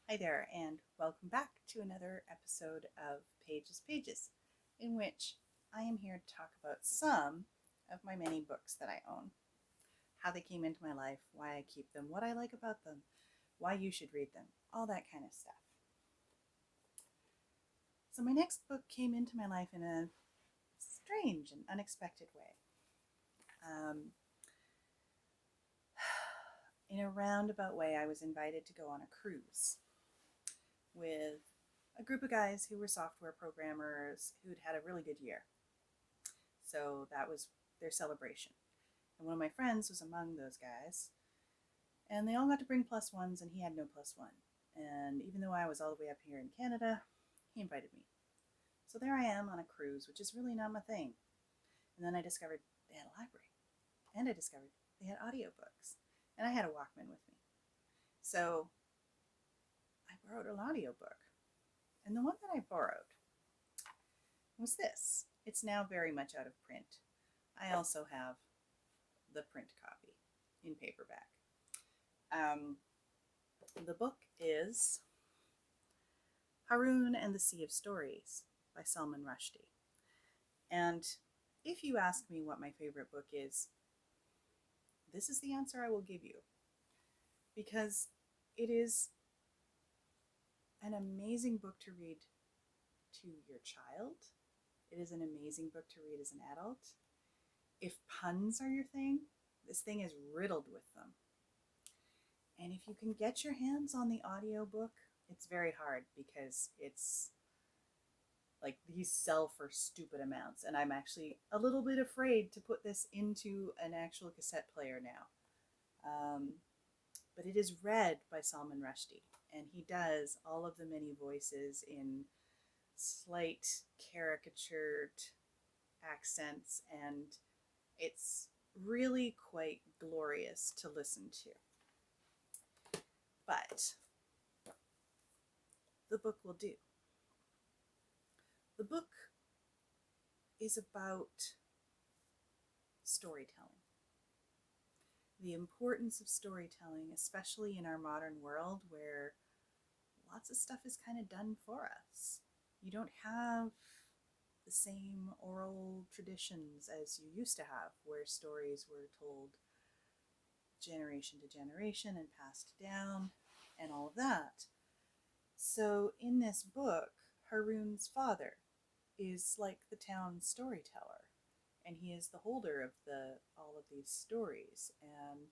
Hi there, and welcome back to another episode of Pages, in which I am here to talk about some of my many books that I own, how they came into my life, why I keep them, what I like about them, why you should read them, all that kind of stuff. So, my next book came into my life in a strange and unexpected way. In a roundabout way, I was invited to go on a cruise with a group of guys who were software programmers who'd had a really good year. So that was their celebration. And one of my friends was among those guys. And they all got to bring plus ones, and he had no plus one. And even though I was all the way up here in Canada, he invited me. So there I am on a cruise, which is really not my thing. And then I discovered they had a library. And I discovered they had audiobooks. And I had a Walkman with me. So I borrowed an audiobook. And the one that I borrowed was this. It's now very much out of print. I also have the print copy in paperback. The book is Haroun and the Sea of Stories by Salman Rushdie. And if you ask me what my favorite book is, this is the answer I will give you. Because it is an amazing book to read to your child. It is an amazing book to read as an adult. If puns are your thing, this thing is riddled with them. And if you can get your hands on the audiobook, it's very hard because it's like these sell for stupid amounts. And I'm actually a little bit afraid to put this into an actual cassette player now. But it is read by Salman Rushdie, and he does all of the many voices in slight caricatured accents, and it's really quite glorious to listen to. But the book will do. The book is about storytelling. The importance of storytelling, especially in our modern world where lots of stuff is kind of done for us. You don't have the same oral traditions as you used to have, where stories were told generation to generation and passed down and all of that. So in this book, Haroun's father is like the town storyteller, and he is the holder of all of these stories, and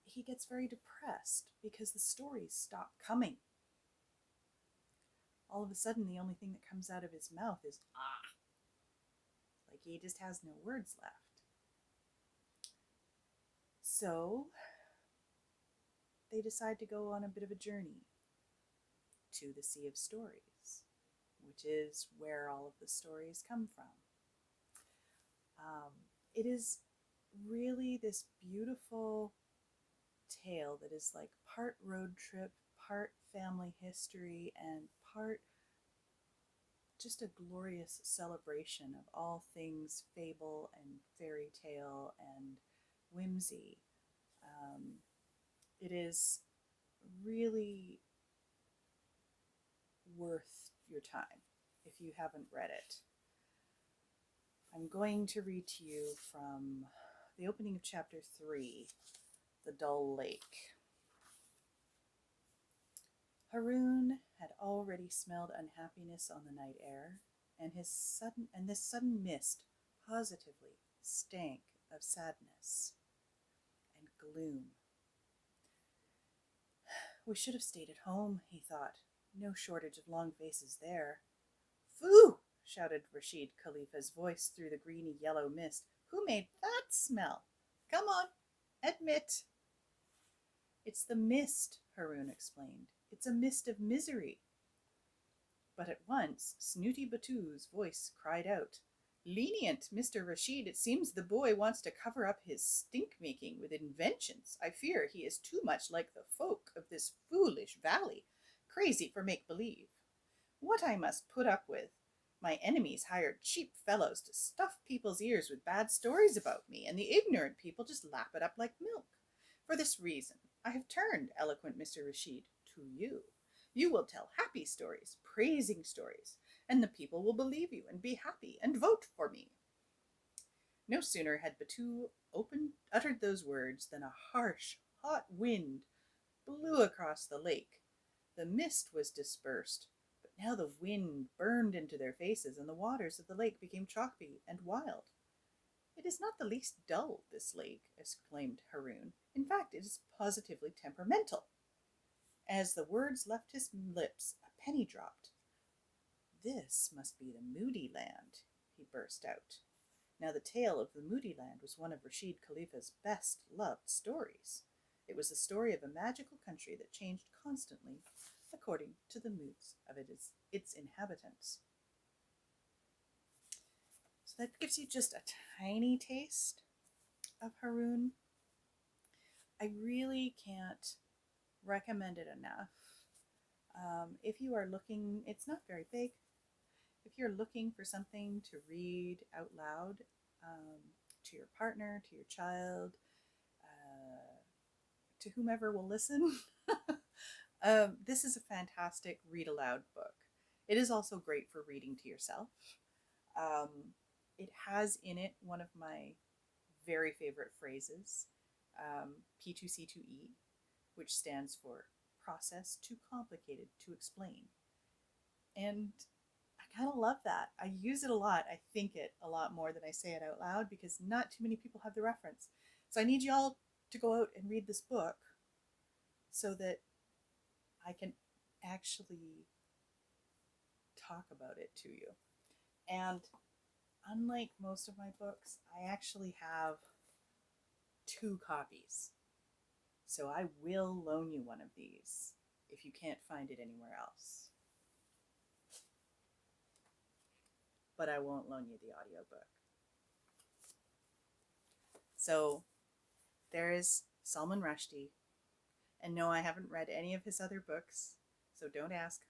he gets very depressed because the stories stop coming. All of a sudden, the only thing that comes out of his mouth is ah. Like he just has no words left. So they decide to go on a bit of a journey to the Sea of Stories, which is where all of the stories come from. It is really this beautiful tale that is like part road trip, part family history, and part just a glorious celebration of all things fable and fairy tale and whimsy. It is really worth your time if you haven't read it. I'm going to read to you from the opening of chapter 3, The Dull Lake. Haroun had already smelled unhappiness on the night air, and this sudden mist positively stank of sadness and gloom. We should have stayed at home, he thought. No shortage of long faces there. Phoo! Shouted Rashid Khalifa's voice through the greeny-yellow mist. Who made that smell? Come on, admit. It's the mist, Haroun explained. It's a mist of misery. But at once, Snooty Batu's voice cried out, Lenient, Mr. Rashid, it seems the boy wants to cover up his stink-making with inventions. I fear he is too much like the folk of this foolish valley, crazy for make-believe. What I must put up with! My enemies hired cheap fellows to stuff people's ears with bad stories about me, and the ignorant people just lap it up like milk. For this reason, I have turned, eloquent Mr. Rashid, to you. You will tell happy stories, praising stories, and the people will believe you and be happy and vote for me. No sooner had Batu uttered those words than a harsh, hot wind blew across the lake. The mist was dispersed, but now the wind burned into their faces, and the waters of the lake became choppy and wild. It is not the least dull, this lake, exclaimed Haroun. In fact, it is positively temperamental. As the words left his lips, a penny dropped. This must be the Moody Land, he burst out. Now the tale of the Moody Land was one of Rashid Khalifa's best loved stories. It was the story of a magical country that changed constantly according to the moods of its inhabitants. So that gives you just a tiny taste of Haroun. I really can't recommend it enough. If you are looking, it's not very big. If you're looking for something to read out loud to your partner, to your child, to whomever will listen, this is a fantastic read aloud book. It is also great for reading to yourself. It has in it one of my very favorite phrases, P2C2E, which stands for process too complicated to explain. And I kind of love that. I use it a lot. I think it a lot more than I say it out loud because not too many people have the reference. So I need y'all to go out and read this book so that I can actually talk about it to you. And unlike most of my books, I actually have 2 copies. So I will loan you one of these if you can't find it anywhere else. But I won't loan you the audiobook. So there is Salman Rushdie. And no, I haven't read any of his other books, so don't ask.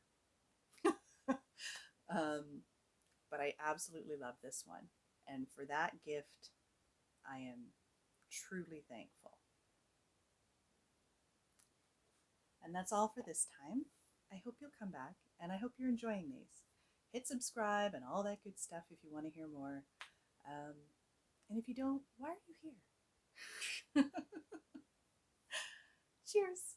But I absolutely love this one. And for that gift, I am truly thankful. And that's all for this time. I hope you'll come back, and I hope you're enjoying these. Hit subscribe and all that good stuff if you want to hear more. And if you don't, why are you here? Cheers.